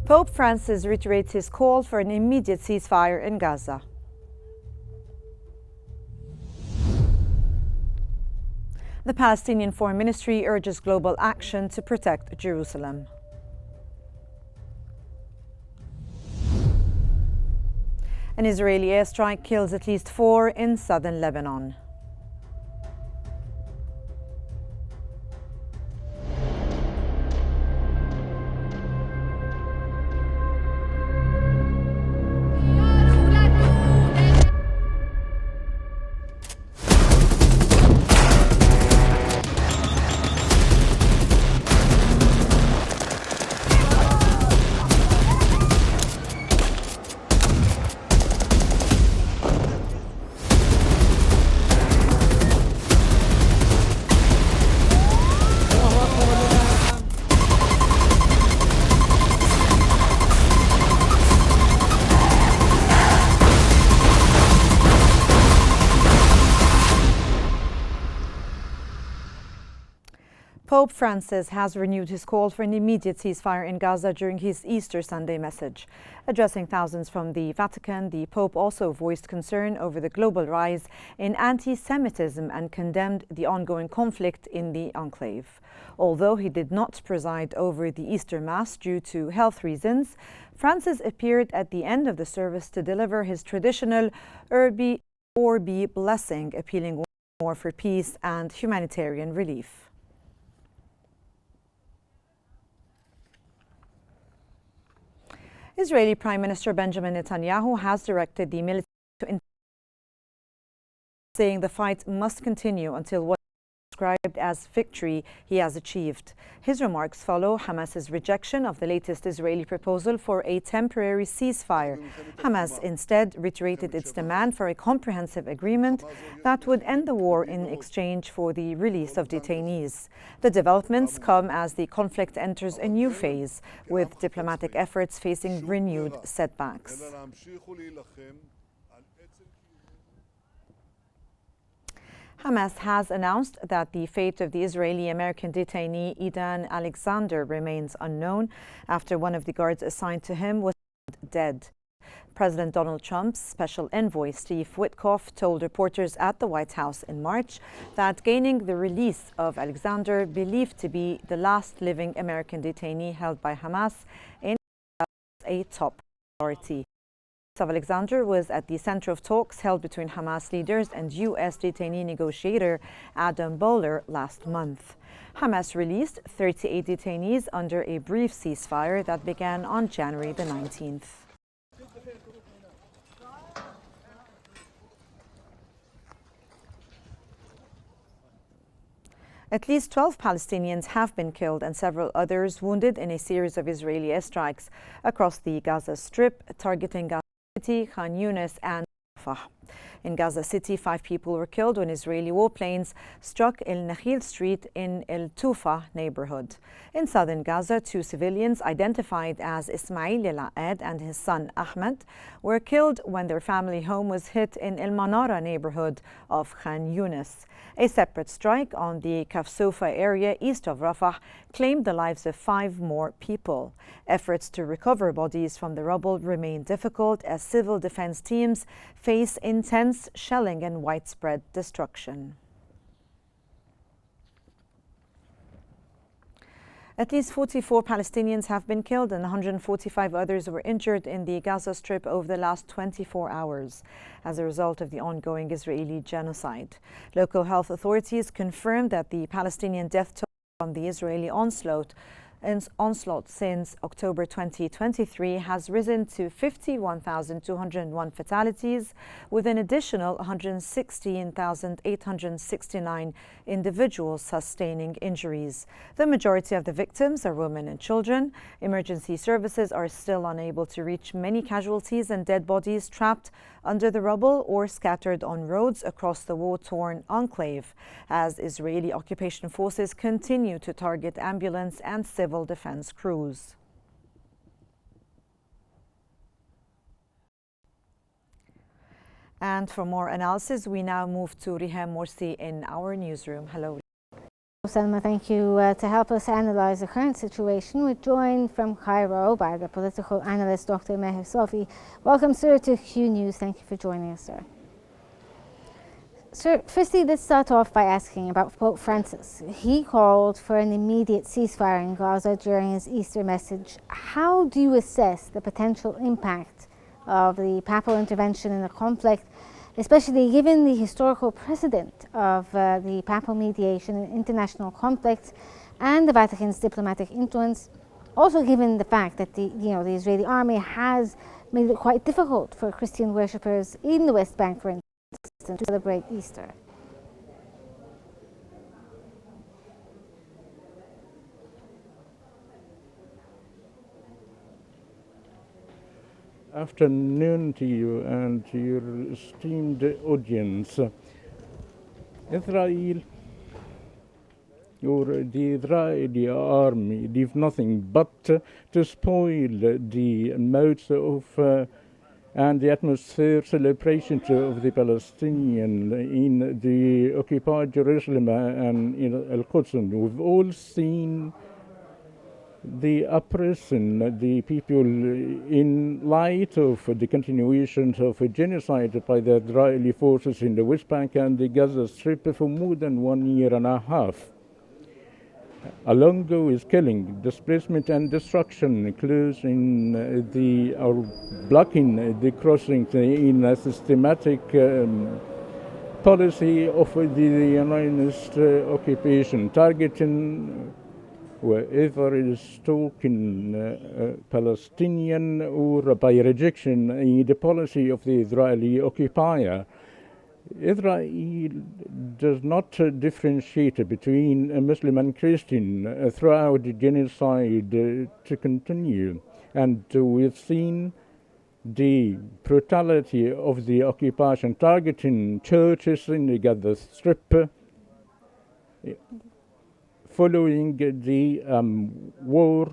Pope Francis reiterates his call for an immediate ceasefire in Gaza. The Palestinian Foreign Ministry urges global action to protect Jerusalem. An Israeli airstrike kills at least 4 in southern Lebanon. Pope Francis has renewed his call for an immediate ceasefire in Gaza during his Easter Sunday message. Addressing thousands from the Vatican, the Pope also voiced concern over the global rise in anti-Semitism and condemned the ongoing conflict in the enclave. Although he did not preside over the Easter Mass due to health reasons, Francis appeared at the end of the service to deliver his traditional Urbi Orbi blessing, appealing more for peace and humanitarian relief. Israeli Prime Minister Benjamin Netanyahu has directed the military to intervene, saying the fight must continue until what is described as victory he has achieved. His remarks follow Hamas's rejection of the latest Israeli proposal for a temporary ceasefire. Hamas instead reiterated its demand for a comprehensive agreement that would end the war in exchange for the release of detainees. The developments come as the conflict enters a new phase, with diplomatic efforts facing renewed setbacks. Hamas has announced that the fate of the Israeli-American detainee Idan Alexander remains unknown after one of the guards assigned to him was found dead. President Donald Trump's special envoy Steve Witkoff told reporters at the White House in March that gaining the release of Alexander, believed to be the last living American detainee held by Hamas, in a top priority. Of Alexander was at the center of talks held between Hamas leaders and U.S. detainee negotiator Adam Bowler last month. Hamas released 38 detainees under a brief ceasefire that began on January the 19th. At least 12 Palestinians have been killed and several others wounded in a series of Israeli airstrikes across the Gaza Strip, targeting Gaza City, Qnews and Rafah. In Gaza City, 5 people were killed when Israeli warplanes struck El Nakhil Street in El Tufa neighborhood. In southern Gaza, 2 civilians identified as Ismail El-Aed and his son Ahmed were killed when their family home was hit in El Manara neighborhood of Khan Yunis. A separate strike on the Kafsoufa area east of Rafah claimed the lives of 5 more people. Efforts to recover bodies from the rubble remain difficult as civil defense teams face intense shelling and widespread destruction. At least 44 Palestinians have been killed and 145 others were injured in the Gaza Strip over the last 24 hours as a result of the ongoing Israeli genocide. Local health authorities confirmed that the Palestinian death toll from the Israeli onslaught since October 2023 has risen to 51,201 fatalities, with an additional 116,869 individuals sustaining injuries. The majority of the victims are women and children. Emergency services are still unable to reach many casualties and dead bodies trapped under the rubble or scattered on roads across the war-torn enclave, as Israeli occupation forces continue to target ambulance and civil defense crews. And for more analysis, we now move to Rihem Morsi in our newsroom. Hello. Selma, thank you. To help us analyse the current situation, we're joined from Cairo by the political analyst Dr. Meher Sofi. Welcome, sir, to Qnews. Thank you for joining us, sir. Sir, firstly, let's start off by asking about Pope Francis. He called for an immediate ceasefire in Gaza during his Easter message. How do you assess the potential impact of the papal intervention in the conflict, especially given the historical precedent of the papal mediation in international conflicts and the Vatican's diplomatic influence, also given the fact that the Israeli army has made it quite difficult for Christian worshippers in the West Bank, for instance, to celebrate Easter? Afternoon to you and to your esteemed audience. Israel, or the Israeli army, did nothing but to spoil the modes of and the atmosphere celebration of the Palestinian in the occupied Jerusalem and in Al-Quds. We've all seen the oppression, the people in light of the continuation of a genocide by the Israeli forces in the West Bank and the Gaza Strip for more than 1 year and a half. Along with killing, displacement and destruction, closing or blocking the crossing in a systematic policy of the Zionist occupation, targeting whoever is talking Palestinian or by rejection in the policy of the Israeli occupier. Israel does not differentiate between a Muslim and Christian throughout the genocide to continue. And we've seen the brutality of the occupation targeting churches in the Gaza Strip following the war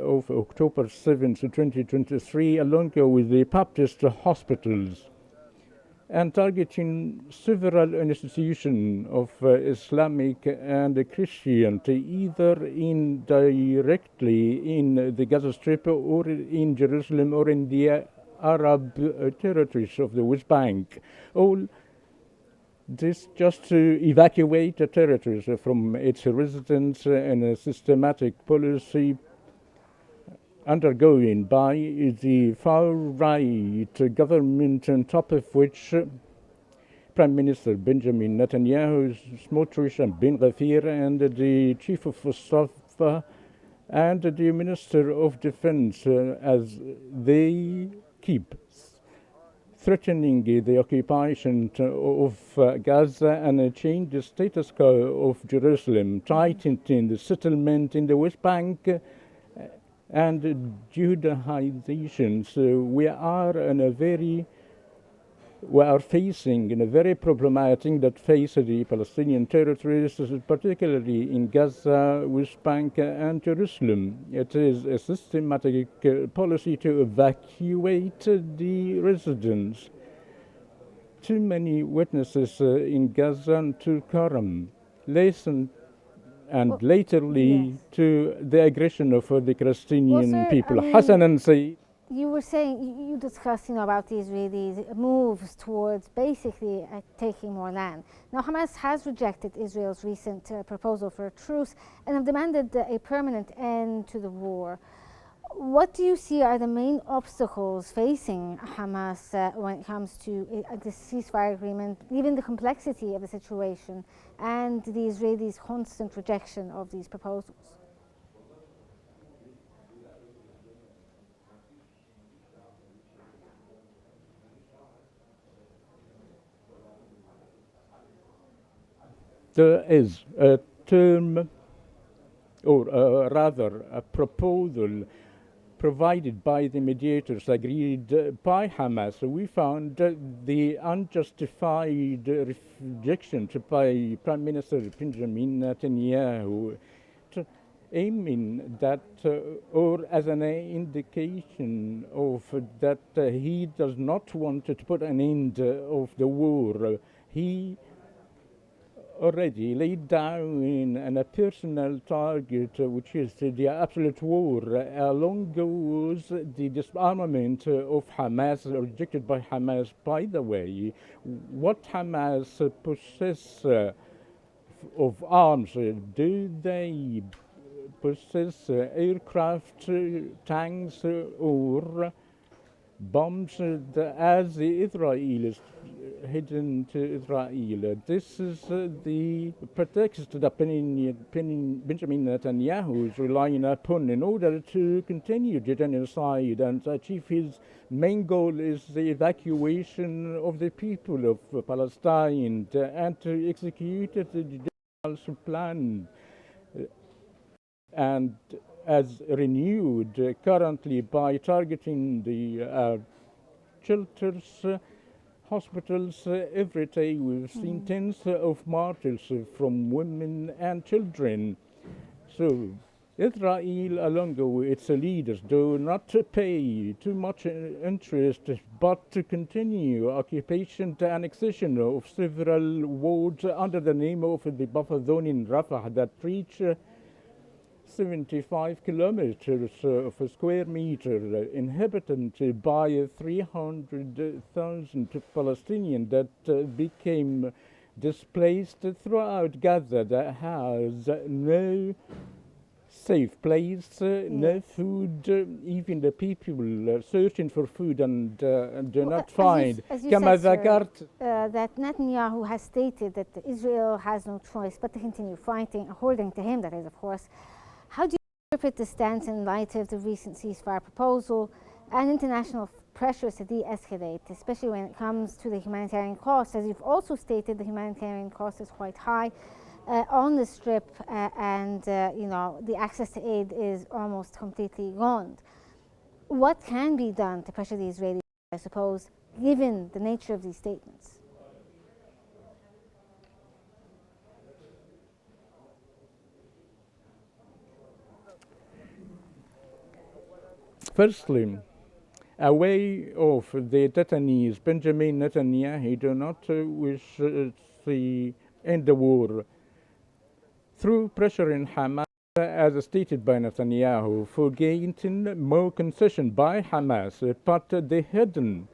of October 7th, 2023, along with the Baptist hospitals, and targeting several institutions of Islamic and Christian, either indirectly in the Gaza Strip or in Jerusalem or in the Arab territories of the West Bank. All this just to evacuate the territories from its residents in a systematic policy undergoing by the far-right government, on top of which Prime Minister Benjamin Netanyahu, Smotrich and Ben Gvir, and the Chief of Staff and the Minister of Defense, as they keep threatening the occupation of Gaza and change the status quo of Jerusalem, tightening the settlement in the West Bank and Judaization. So we are facing in a very problematic that face the Palestinian territories, particularly in Gaza, West Bank and Jerusalem. It is a systematic policy to evacuate the residents. Too many witnesses in Gaza and to Karam listen and laterly to the aggression of the Palestinian people. Hassan and Sayyid. You were saying, you discussed, about the Israelis' moves towards basically taking more land. Now, Hamas has rejected Israel's recent proposal for a truce and have demanded a permanent end to the war. What do you see are the main obstacles facing Hamas when it comes to this ceasefire agreement, given the complexity of the situation and the Israelis' constant rejection of these proposals? There is a term, or rather a proposal provided by the mediators, agreed by Hamas. We found the unjustified rejection by Prime Minister Benjamin Netanyahu, aiming that, or as an indication of that he does not want to put an end of the war. He already laid down a personal target, which is the absolute war. Along goes the disarmament of Hamas, rejected by Hamas, by the way. What Hamas possess of arms? Do they possess aircraft, tanks, or bombs as Israel is heading to Israel? This is the pretext that Benjamin Netanyahu is relying upon in order to continue the genocide and achieve his main goal is the evacuation of the people of Palestine and to execute the plan and as renewed currently by targeting the shelters, hospitals. Every day we've seen tens of martyrs from women and children. So Israel, along with its leaders, do not pay too much interest, but to continue occupation and annexation of several wards under the name of the buffer zone in Rafah that reach 75 kilometers of a square meter, inhabited by 300,000 Palestinians that became displaced throughout Gaza, that has no safe place, no food, even the people searching for food and do not find. As you said, sir, that Netanyahu has stated that Israel has no choice but to continue fighting, according to him, that is, of course. How do you interpret the stance in light of the recent ceasefire proposal and international pressures to de-escalate, especially when it comes to the humanitarian cost? As you've also stated, the humanitarian cost is quite high on the Strip, and the access to aid is almost completely gone. What can be done to pressure the Israelis, I suppose, given the nature of these statements? Firstly, away of the detainees, Benjamin Netanyahu do not wish to end the war through pressure in Hamas, as stated by Netanyahu, for gaining more concession by Hamas, but the hidden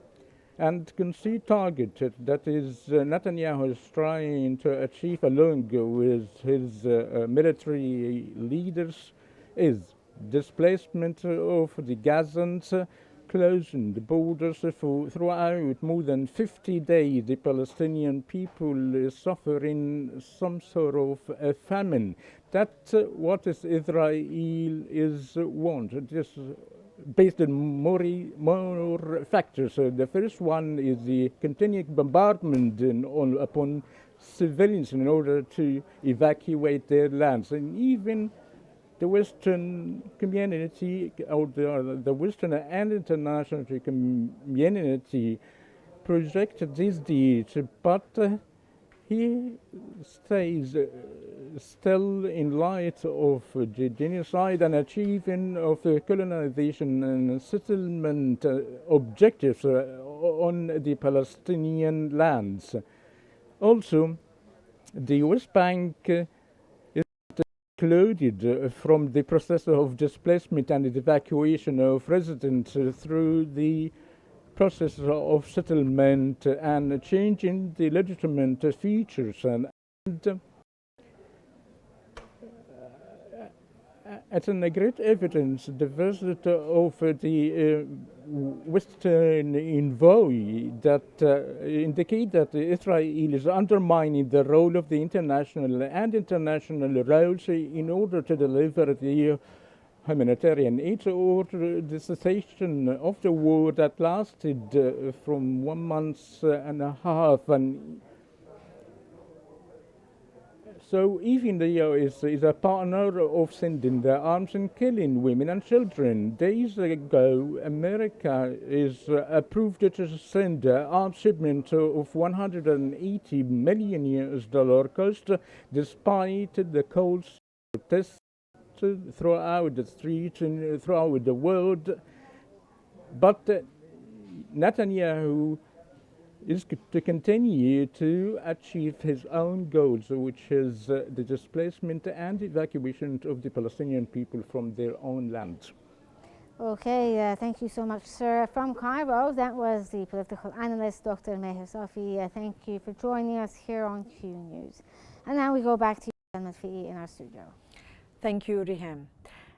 and concealed target that is Netanyahu is trying to achieve along with his military leaders is displacement of the Gazans, closing the borders for throughout more than 50 days. The Palestinian people is suffering some sort of a famine. That's what is Israel is want. It is based on more factors. The first one is the continued bombardment upon civilians in order to evacuate their lands, and even the Western community, or the Western and international community, projected these deeds, but he stays still in light of the genocide and achieving of the colonization and settlement objectives on the Palestinian lands. Also, the West Bank excluded from the process of displacement and the evacuation of residents through the process of settlement and changing the legitimate features and it's a great evidence the visit of the Western envoy that indicate that Israel is undermining the role of the international roles in order to deliver the humanitarian aid or the cessation of the war that lasted from 1 month and a half. And so even the US is a partner of sending the arms and killing women and children. Days ago, America is approved to send arms shipment of $180 million US cost, despite the cold protests throughout the streets and throughout the world. But Netanyahu is to continue to achieve his own goals, which is the displacement and evacuation of the Palestinian people from their own land. Okay, thank you so much, sir. From Cairo, that was the political analyst, Dr. Meher Safi. Thank you for joining us here on Q News. And now we go back to you in our studio. Thank you, Riham.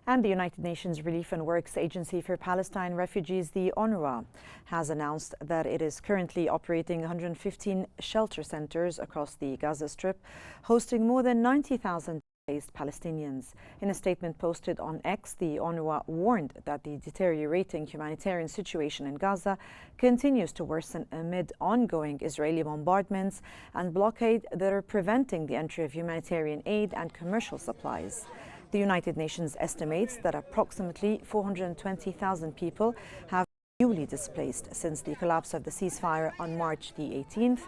And the United Nations Relief and Works Agency for Palestine Refugees, the UNRWA, has announced that it is currently operating 115 shelter centers across the Gaza Strip, hosting more than 90,000 displaced Palestinians. In a statement posted on X, the UNRWA warned that the deteriorating humanitarian situation in Gaza continues to worsen amid ongoing Israeli bombardments and blockade that are preventing the entry of humanitarian aid and commercial supplies. The United Nations estimates that approximately 420,000 people have been newly displaced since the collapse of the ceasefire on March the 18th,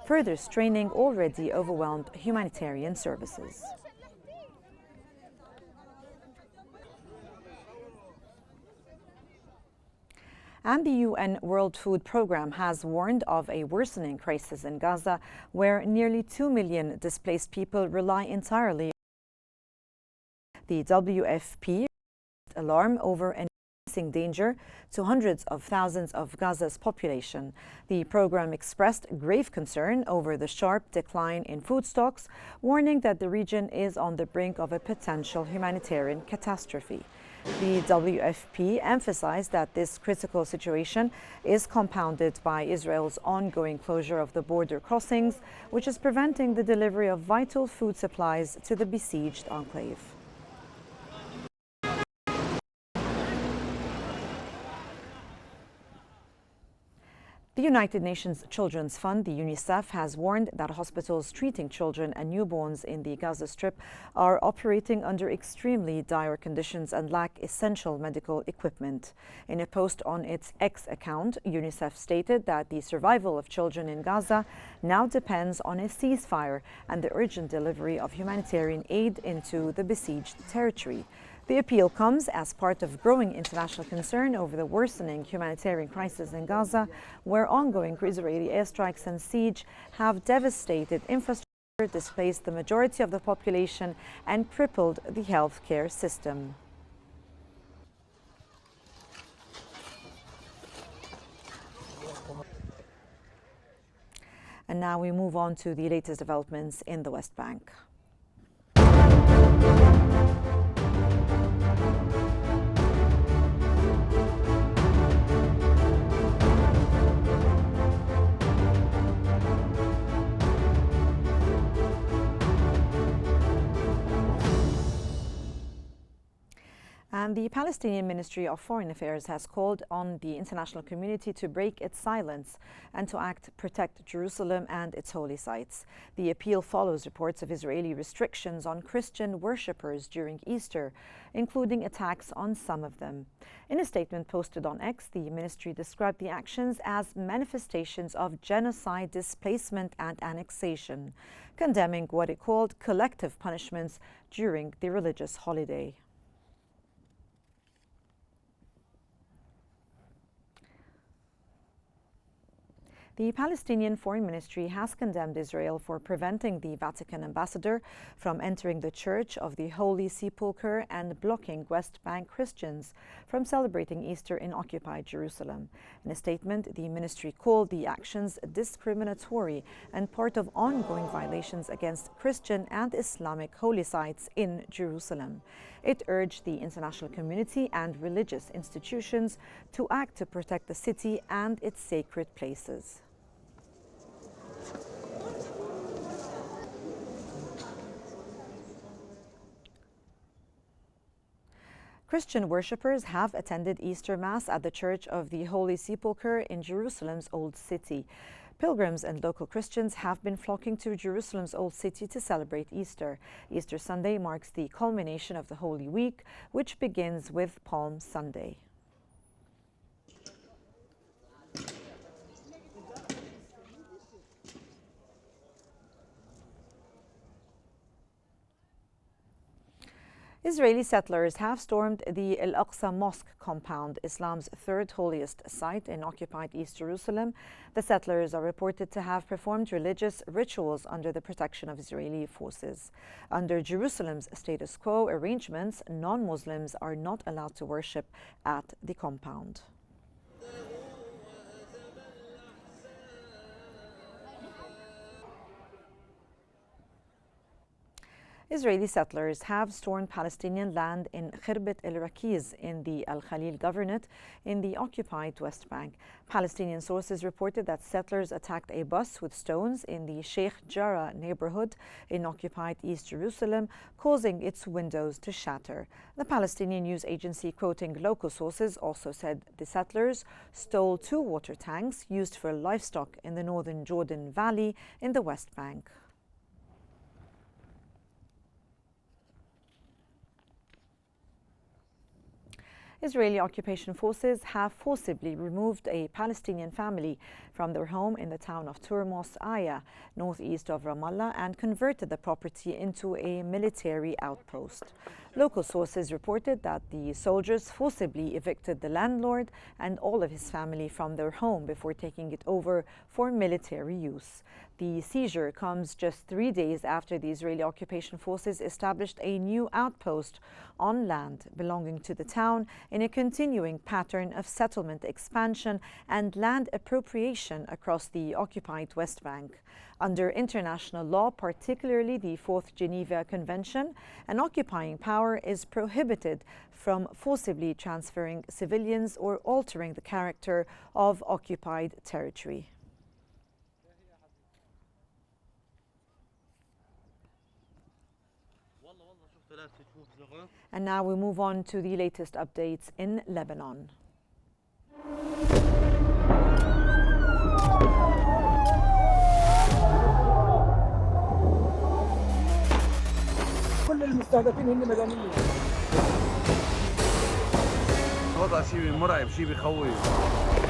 further straining already overwhelmed humanitarian services. And the UN World Food Programme has warned of a worsening crisis in Gaza, where nearly 2 million displaced people rely entirely on the WFP alarm over an increasing danger to hundreds of thousands of Gaza's population. The program expressed grave concern over the sharp decline in food stocks, warning that the region is on the brink of a potential humanitarian catastrophe. The WFP emphasized that this critical situation is compounded by Israel's ongoing closure of the border crossings, which is preventing the delivery of vital food supplies to the besieged enclave. The United Nations Children's Fund, the UNICEF, has warned that hospitals treating children and newborns in the Gaza Strip are operating under extremely dire conditions and lack essential medical equipment. In a post on its X account, UNICEF stated that the survival of children in Gaza now depends on a ceasefire and the urgent delivery of humanitarian aid into the besieged territory. The appeal comes as part of growing international concern over the worsening humanitarian crisis in Gaza, where ongoing Israeli airstrikes and siege have devastated infrastructure, displaced the majority of the population, and crippled the healthcare system. And now we move on to the latest developments in the West Bank. And the Palestinian Ministry of Foreign Affairs has called on the international community to break its silence and to protect Jerusalem and its holy sites. The appeal follows reports of Israeli restrictions on Christian worshippers during Easter, including attacks on some of them. In a statement posted on X, the ministry described the actions as manifestations of genocide, displacement, and annexation, condemning what it called collective punishments during the religious holiday. The Palestinian Foreign Ministry has condemned Israel for preventing the Vatican ambassador from entering the Church of the Holy Sepulchre and blocking West Bank Christians from celebrating Easter in occupied Jerusalem. In a statement, the ministry called the actions discriminatory and part of ongoing violations against Christian and Islamic holy sites in Jerusalem. It urged the international community and religious institutions to act to protect the city and its sacred places. Christian worshippers have attended Easter Mass at the Church of the Holy Sepulchre in Jerusalem's Old City. Pilgrims and local Christians have been flocking to Jerusalem's Old City to celebrate Easter. Easter Sunday marks the culmination of the Holy Week, which begins with Palm Sunday. Israeli settlers have stormed the Al-Aqsa Mosque compound, Islam's third holiest site in occupied East Jerusalem. The settlers are reported to have performed religious rituals under the protection of Israeli forces. Under Jerusalem's status quo arrangements, non-Muslims are not allowed to worship at the compound. Israeli settlers have stormed Palestinian land in Khirbet el-Rakiz in the Al-Khalil Governorate in the occupied West Bank. Palestinian sources reported that settlers attacked a bus with stones in the Sheikh Jarrah neighborhood in occupied East Jerusalem, causing its windows to shatter. The Palestinian news agency, quoting local sources, also said the settlers stole 2 water tanks used for livestock in the northern Jordan Valley in the West Bank. Israeli occupation forces have forcibly removed a Palestinian family from their home in the town of Turmos Aya, northeast of Ramallah, and converted the property into a military outpost. Local sources reported that the soldiers forcibly evicted the landlord and all of his family from their home before taking it over for military use. The seizure comes just 3 days after the Israeli occupation forces established a new outpost on land belonging to the town in a continuing pattern of settlement expansion and land appropriation across the occupied West Bank. Under international law, particularly the Fourth Geneva Convention, an occupying power is prohibited from forcibly transferring civilians or altering the character of occupied territory. And now we move on to the latest updates in Lebanon. كل المستهدفين هن مدنيين. وضع شيء مرعب، شيء بخوف.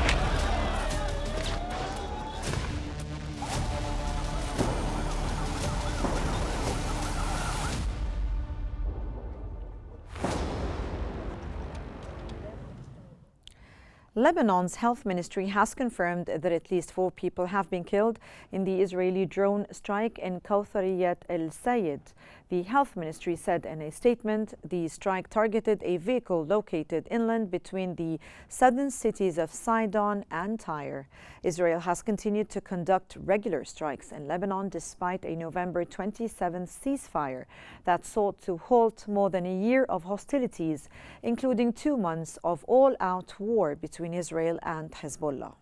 Lebanon's health ministry has confirmed that at least 4 people have been killed in the Israeli drone strike in Kawthariyat el-Sayed. The health ministry said in a statement the strike targeted a vehicle located inland between the southern cities of Sidon and Tyre. Israel has continued to conduct regular strikes in Lebanon despite a November 27th ceasefire that sought to halt more than a year of hostilities, including 2 months of all-out war between Israel and Hezbollah.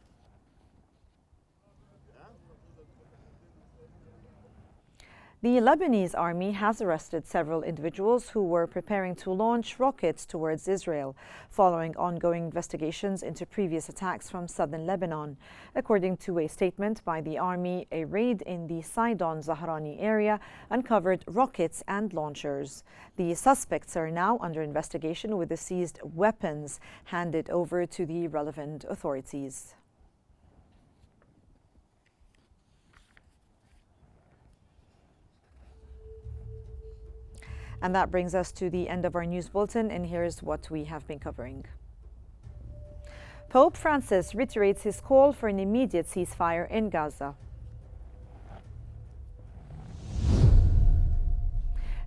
The Lebanese army has arrested several individuals who were preparing to launch rockets towards Israel, following ongoing investigations into previous attacks from southern Lebanon. According to a statement by the army, a raid in the Sidon-Zahrani area uncovered rockets and launchers. The suspects are now under investigation with the seized weapons handed over to the relevant authorities. And that brings us to the end of our news bulletin, and here's what we have been covering. Pope Francis reiterates his call for an immediate ceasefire in Gaza.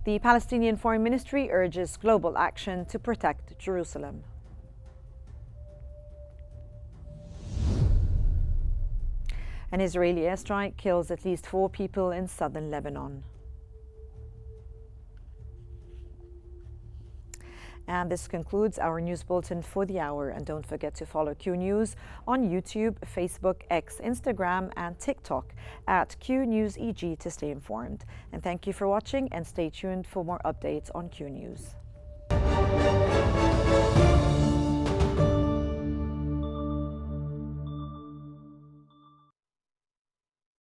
The Palestinian Foreign Ministry urges global action to protect Jerusalem. An Israeli airstrike kills at least 4 people in southern Lebanon. And this concludes our news bulletin for the hour. And don't forget to follow Q News on YouTube, Facebook, X, Instagram, and TikTok at QNewsEG to stay informed. And thank you for watching, and stay tuned for more updates on Q News.